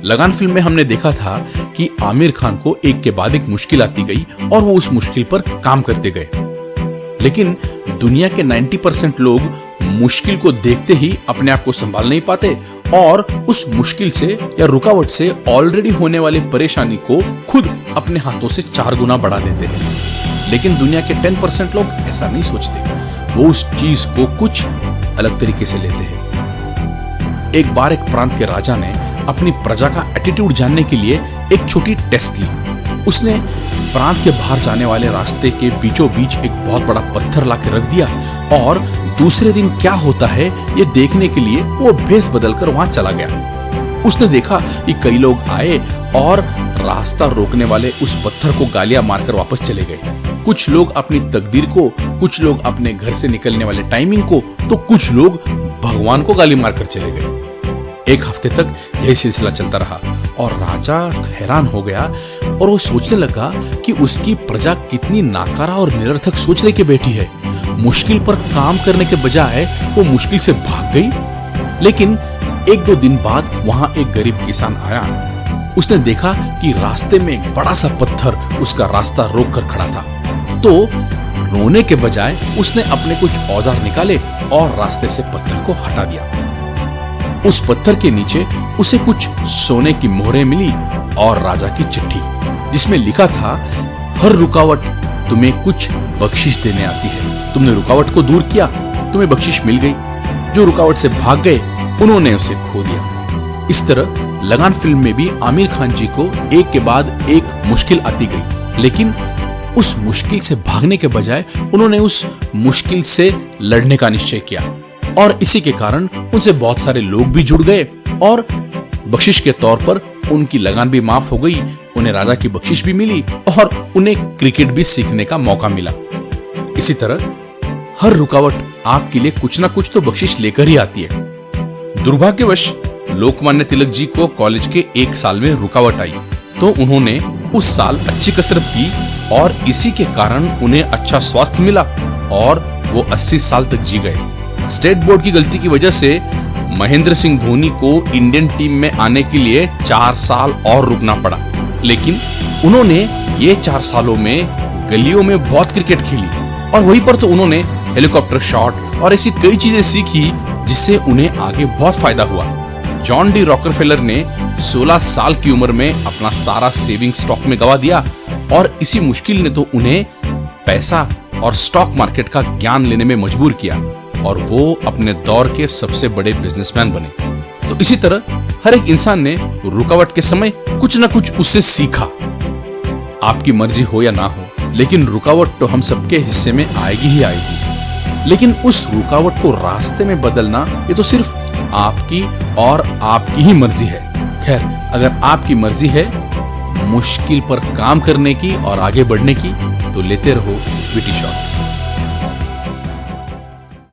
लगान फिल्म में हमने देखा था कि आमिर खान को एक के बाद एक मुश्किल आती गई और वो उस मुश्किल पर काम करते गए। लेकिन दुनिया के 90% लोग मुश्किल को देखते ही अपने आप को संभाल नहीं पाते और उस मुश्किल से या रुकावट से ऑलरेडी होने वाली परेशानी को खुद अपने हाथों से 4 गुना बढ़ा देते हैं। लेकिन दुनिया के 10% लोग ऐसा नहीं सोचते, वो उस चीज को कुछ अलग तरीके से लेते हैं। एक बार एक प्रांत के राजा ने अपनी प्रजा का एटीट्यूड जानने के लिए एक छोटी टेस्ट ली। उसने प्रांत के बाहर जाने वाले रास्ते के बीचों बीच एक बहुत बड़ा पत्थर लाके रख दिया और दूसरे दिन क्या होता है ये देखने के लिए वो भेस बदलकर वहां चला गया। उसने देखा कि कई लोग आए और रास्ता रोकने वाले उस पत्थर को गालियां मारकर वापस चले गए। कुछ लोग अपनी तकदीर को, कुछ लोग अपने घर से निकलने वाले टाइमिंग को, तो कुछ लोग भगवान को गाली मारकर चले गए। एक हफ्ते तक यही सिलसिला चलता रहा और राजा हैरान हो गया और वो सोचने लगा कि उसकी प्रजा कितनी नाकारा और निरर्थक सोच लेके बैठी है। मुश्किल पर काम करने के बजाय वो मुश्किल से भाग गई। लेकिन 1-2 दिन बाद वहां एक गरीब किसान आया। उसने देखा कि रास्ते में एक बड़ा सा पत्थर उसका रास्ता रोक कर खड़ा था। तो रोने के बजाय उसने अपने कुछ औजार निकाले और रास्ते से पत्थर को हटा दिया। उस पत्थर के नीचे उसे कुछ सोने की मोहरें मिली और राजा की चिट्ठी, जिसमें लिखा था, हर रुकावट तुम्हें कुछ बख्शिश देने आती है। तुमने रुकावट को दूर किया, तुम्हें बख्शिश मिल गई। जो रुकावट से भाग गए उन्होंने उसे खो दिया। इस तरह लगान फिल्म में भी आमिर खान जी को एक के बाद एक मुश्किल आती गई, लेकिन उस मुश्किल से भागने के बजाय उन्होंने उस मुश्किल से लड़ने का निश्चय किया और इसी के कारण उनसे बहुत सारे लोग भी जुड़ गए और बख्शिश के तौर पर उनकी लगान भी माफ हो गई, उन्हें राजा की बख्शिश भी मिली और उन्हें क्रिकेट भी सीखने का मौका मिला। इसी तरह हर रुकावट आपके लिए कुछ ना कुछ तो बख्शिश लेकर ही आती है। दुर्भाग्यवश लोकमान्य तिलक जी को कॉलेज के 1 साल में रुकावट आई, तो उन्होंने उस साल अच्छी कसरत की और इसी के कारण उन्हें अच्छा स्वास्थ्य मिला और वो 80 साल तक जी गए। स्टेट बोर्ड की गलती की वजह से महेंद्र सिंह धोनी को इंडियन टीम में आने के लिए 4 साल और रुकना पड़ा, लेकिन उन्होंने ये 4 सालों में गलियों में बहुत क्रिकेट खेली और वहीं पर तो उन्होंने हेलीकॉप्टर शॉट और ऐसी कई चीजें सीखी जिससे उन्हें आगे बहुत फायदा हुआ। जॉन डी रॉकरफेलर ने 16 साल की उम्र में अपना सारा सेविंग स्टॉक में गवा दिया और इसी मुश्किल ने तो उन्हें पैसा और स्टॉक मार्केट का ज्ञान लेने में मजबूर किया और वो अपने दौर के सबसे बड़े बिजनेसमैन बने। तो इसी तरह हर एक इंसान ने रुकावट के समय कुछ ना कुछ उससे सीखा। आपकी मर्जी हो या ना हो, लेकिन रुकावट तो हम सबके हिस्से में आएगी ही आएगी। लेकिन उस रुकावट को रास्ते में बदलना ये तो सिर्फ आपकी और आपकी ही मर्जी है। खैर, अगर आपकी मर्जी है मुश्किल पर काम करने की और आगे बढ़ने की, तो लेते रहो वीटी शॉट।